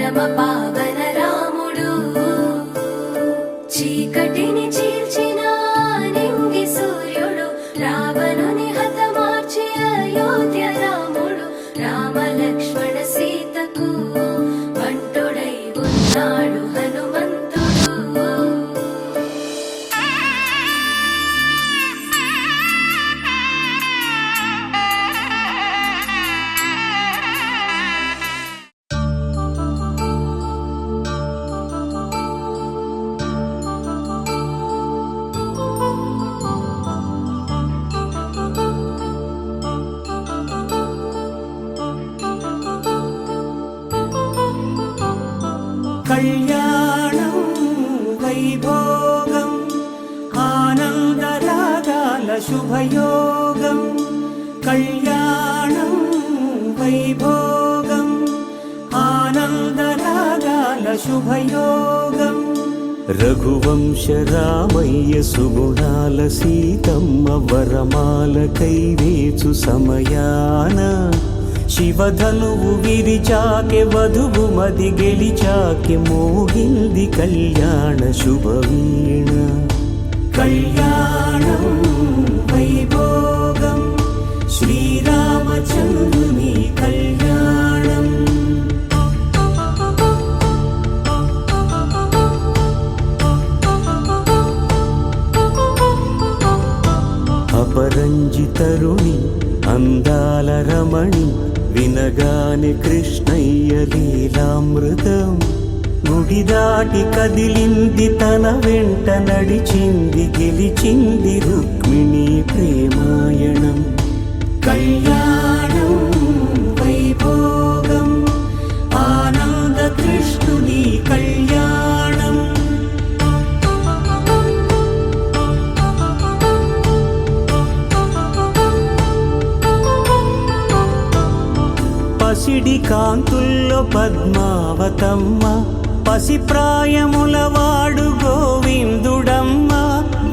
పరమ పావన రాముడు చీకటిని చీల్చిన నింగి సూర్యుడు రావణుని హతమార్చి అయోధ్య రాముడు రామ లక్ష్మణ సీతకు వంటుడై ఉన్నాడు హనుమంతుడు. కళ్యాణం వైభోగం ఆనందరాగాల శుభయోగం కళ్యాణం వైభోగం ఆనందరాగాల శుభయోగం రఘువంశ రామయ్య సుగుణాల సీతమ్మ వరమాల కైవేచు సమయాన శివధనువు విరిచాకె వధువు మది గెలిచాకె మోగింది కళ్యాణ శుభవీణ కళ్యాణం వైభోగం శ్రీరామచంద్రుని కళ్యాణం. అపరంజితరుణి అందాల రమణి వినగాని కృష్ణయ్య లీలామృతం గుడి దాటి కదిలింది తన వెంట నడిచింది గెలిచింది రుక్మిణి ప్రేమాయణం కళ్యాణం వైభోగం ఆనంద కృష్ణుని కళ్యాణం. పసిడి కాంతుల్లో పద్మావతమ్మ పసిప్రాయముల వాడు గోవిందుడమ్మ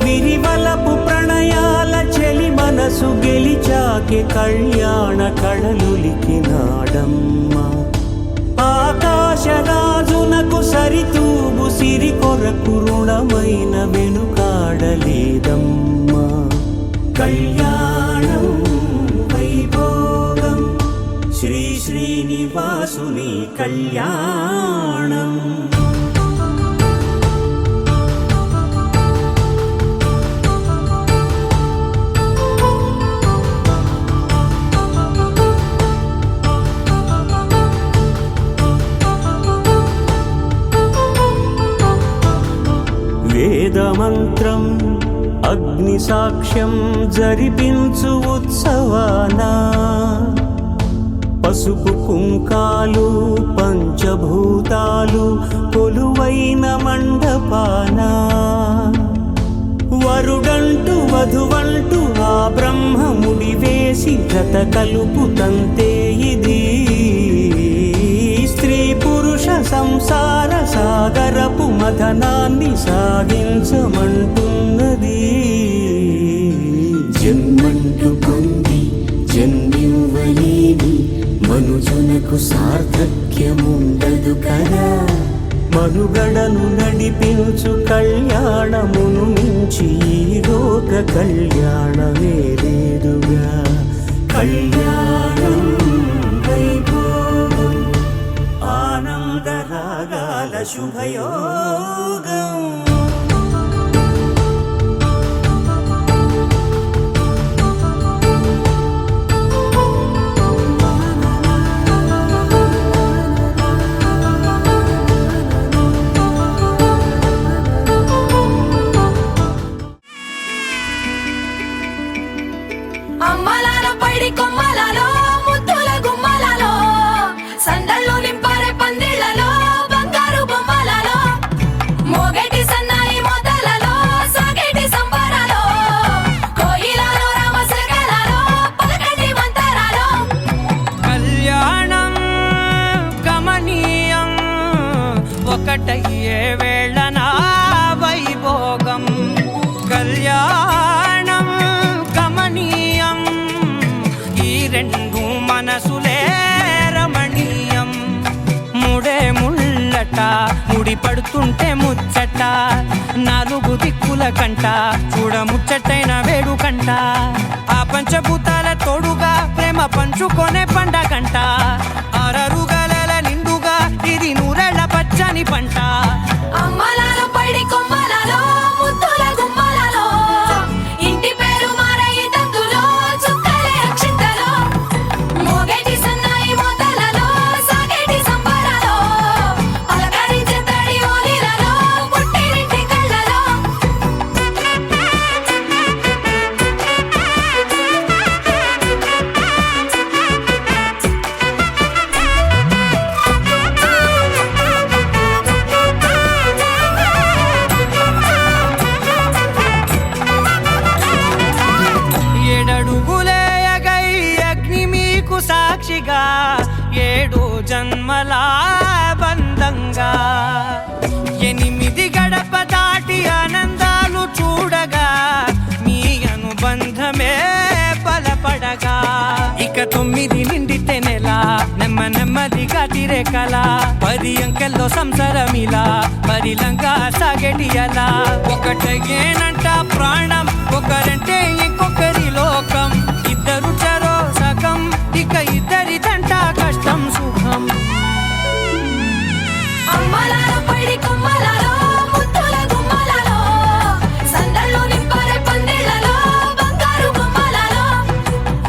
విరివలపు ప్రణయాల చెలి మనసు గెలిచాకె కళ్యాణ కళలులికినాడమ్మ ఆకాశరాజునకు సరితూగు సిరి కొరకు రుణమైన వెనుకాడలేదమ్మ కళ్యాణం వైభోగం శ్రీ శ్రీనివాసుని కళ్యాణం. వేదమంత్రం అగ్ని సాక్ష్యం జరిపించు ఉత్సవానా పసుపు కుంకాలు పంచభూతాలు కొలువైన మండపాన వరుడంటూ వధువంటూ ఆ బ్రహ్మముడి వేసి జత కలుపుతంతే ఇది స్త్రీ పురుష సంసార సాగరపు మథనాన్ని సాగించమంటున్నది జన్మంటూ పొంది జన్మివ్వలేని మనుజునకు సార్థక్యముండదు కదా మనుగడను నడిపించు కళ్యాణమును మించి ఈ లోక కళ్యాణమే లేదుగా కళ్యాణం వైభోగం ఆనందరాగాల శుభయోగం. అమ్మలాల పైడి కొమ్మలలో ముద్దుల గుమ్మలలో సందళ్ళు నింపరే పందిళ్లలో బంగారు బొమ్మలలో మోగేటి సన్నాయి మోతలలో సాగేటి సంబరాలో కోయిలలో రామశకలలో పలకటి మంతరాలో కళ్యాణం గమనీయం ఒకటయ్యే వేళన వైభోగం కళ్యాణం గమనీయం ఈ రెండు మనసులే రమణీయం ముడే ముళ్ళ ముడి పడుతుంటే ముచ్చట నాలుగు దిక్కుల కంట చూడ ముచ్చటైన వేడుకంట ఆ పంచభూతాల తోడుగా ప్రేమ పంచుకొనే పండగంట ఆరరుగల నిండుగా ఇది నూరెళ్ళ పచ్చని పంట అమ్మలాలో పడి కొమ్మలలో ముద్దుల గుమ్మలలో ఇంటి పేరు మారయి తందులో చుక్కలే అక్షింతలో మోగేటి సన్నాయి మోతలలో సాగేటి సంబరాలో పలకరించే తడి ఓలిలలో పుట్టినింటి కళ్ళలో ఏడడుగులే ఎగై అగ్ని మీకు సాక్షిగా 7 జన్మల బంధంగా 8 గడప దాటి ఆనందాలు చూడగా మీ అనుబంధమే బలపడగా ఇక 9 నిండితే నెల నెమ్మదిగా తిరే కల 10 అంకెల్లో సంసారమిలా పరిలంగా సాగేటి అలా ఒకటేనంట ప్రాణం ఒకరంటే ఇంకొకరి లోకం ఇద్దరు చరో సగం ఇక ఇద్దరిదంట కష్టం సుఖం అమ్మలాలో పడి కొమ్మలలో ముద్దుల గుమ్మలలో సందళ్ళు నింపారే పందిళ్ళలో బంగారు బొమ్మలలో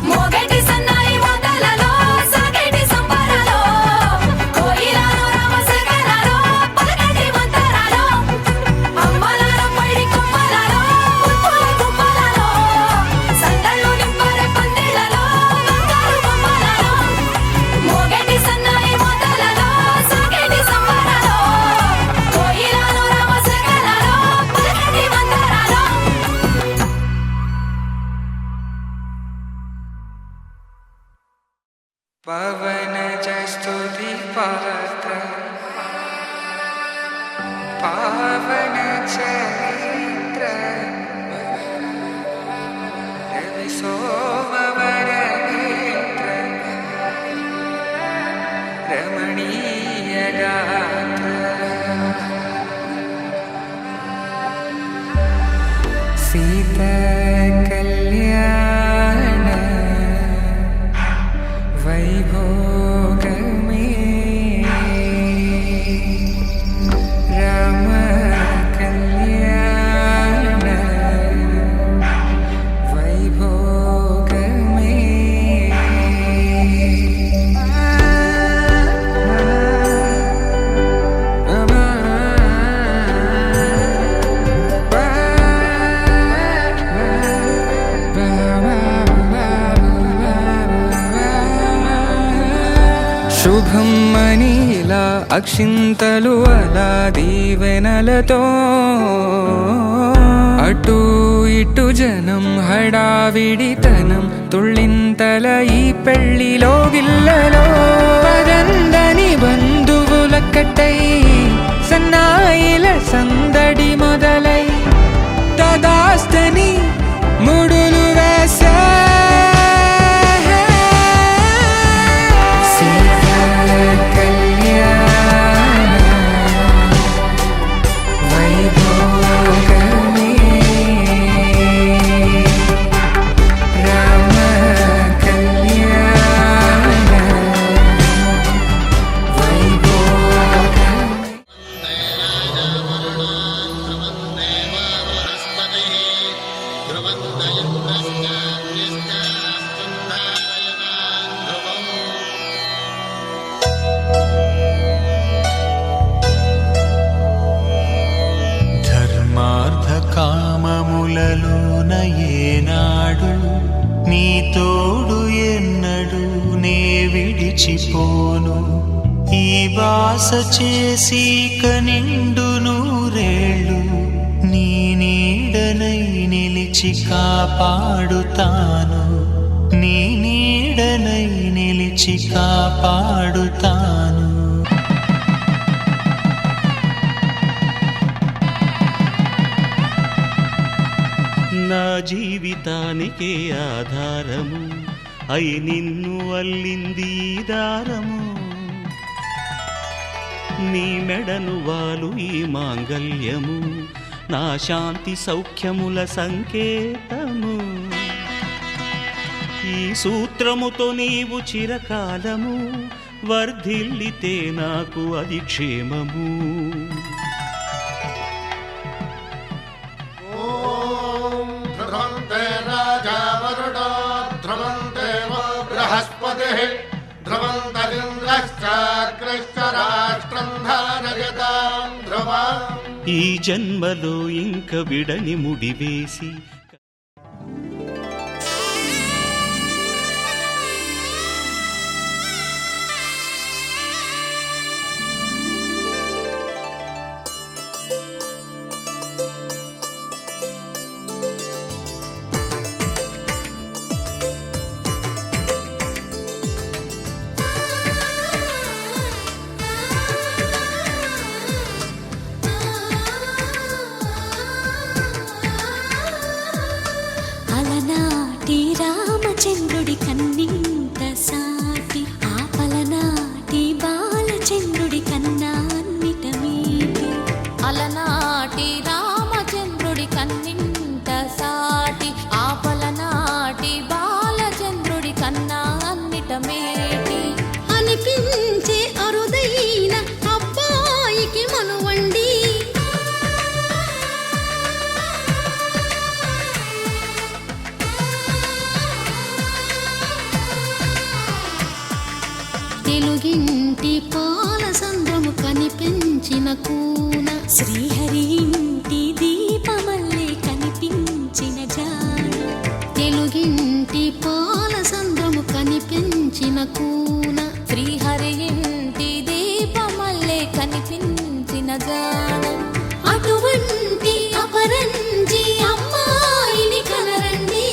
మోగేటి సన్నాయి మోతలలో సాగేటి సంబరాలో కోయిలలో రామశకరాలో పలకటి మంతరాలో అమ్మలాలో పడి కొమ్మలలో ముద్దుల గుమ్మలలో సందళ్ళు నింపారే పందిళ్ళలో బంగారు బొమ్మలలో మోగేటి సన్నాయి మోతలలో సాగేటి సంబరాలో కోయిలలో రామశకరాలో పలకటి మంతరాలో పవనజస్తుతి పాత్ర పావన చరిత్ర రవి సోమవర నేత్ర రమణీయ గాత్ర సీత కళ్యాణ వైభోగమే రామ కళ్యాణ వైభోగమే శుభం మనీలా అక్షింతలు అలా దీవెనలతో అటు ఇటు జనం హడావిడితనం తుళ్ళింతల ఈ పెళ్లిలో గిల్లలో పదందని బంధువులక్కటై సన్నాయిల సందడి మొదలై తదాస్తని ముడులు వేసే కామములలోన ఏనాడు నీ తోడు ఎన్నడు నే విడిచిపోను ఈ బాస చేసి కనిండు నూరేళ్ళు నీ నీడనై నిలిచి కాపాడుతాను నీ నీడనై నిలిచి కాపాడుతాను నా జీవితానికే ఆధారము అయి నిన్ను అల్లింది దారము నీ మెడను వాలు ఈ మాంగల్యము నా శాంతి సౌఖ్యముల సంకేతము ఈ సూత్రముతో నీవు చిరకాలము వర్ధిల్లితే నాకు అది క్షేమము ధ్రువంతే రాజా వరుడో ధ్రువంతే వో బృహస్పతిః ధ్రువంతరింద్రశ్చాగ్రశ్చ రాష్ట్రం ధారయతాం ధ్రువం. ఈ జన్మలో ఇంక విడని ముడివేసి అలనాటి రామచంద్రుడి కన్నింత సాటి ఆపలనాటి బాలచంద్రుడి కన్నా అన్నిట మీటి అలనాటి రామచంద్రుడి కన్నింత సాటి ఆపలనాటి బాలచంద్రుడి కన్నా అన్నిట మేటి అనిపించే అరుదైన అబ్బాయికి మనువండి తెలుగింటి పాల సంద్రము కనిపించిన కూన శ్రీహరి ఇంటి దీపమల్లే కనిపించిన జాడ తెలుగింటి పాల సంద్రము కనిపించిన కూన శ్రీహరి ఇంటి దీపమల్లే కనిపించిన జాడ అటువంటి అపరంజి అమ్మాయిని కనరండి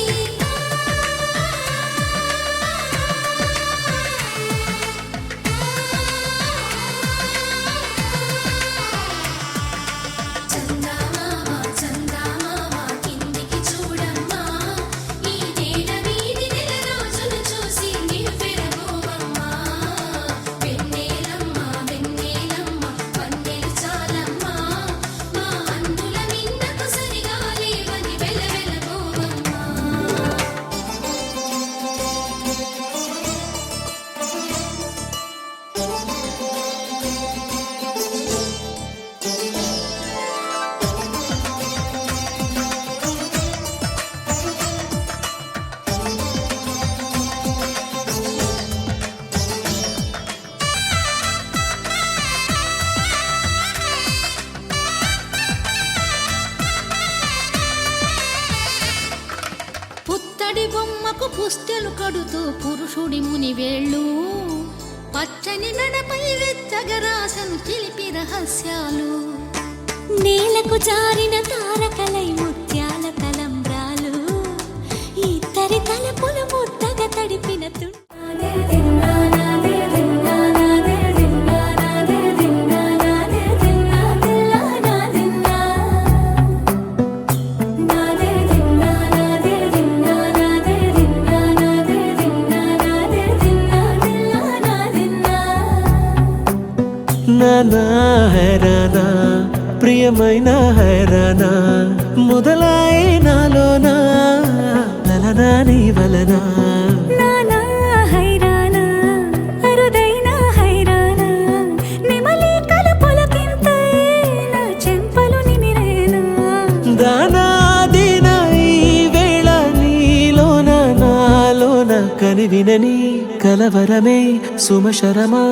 పుత్తడి బొమ్మకు పుస్తెలు కడుతూ పురుషుడి ముని వేళ్ళు పచ్చని మెడపై వెచ్చగరాసను చిలిపి రహస్యాలు నేలకు జారిన తారకలై ముత్యాల తలంబ్రాలు ఇద్దరి తలపులు ముద్దగా తడిపిన నానా హైరానా ప్రియమైన హైరానా మొదలాయి నాలోనా లలనా నీ వలనా నానా హైరానా అరుదైన హైరానా నిమలి కలుపులకింతై నా చెంపలు నిమిరేనా దానాదిన ఈ వేళ నీలోన నాలోన కనివినని కలవరమే సుమశరమా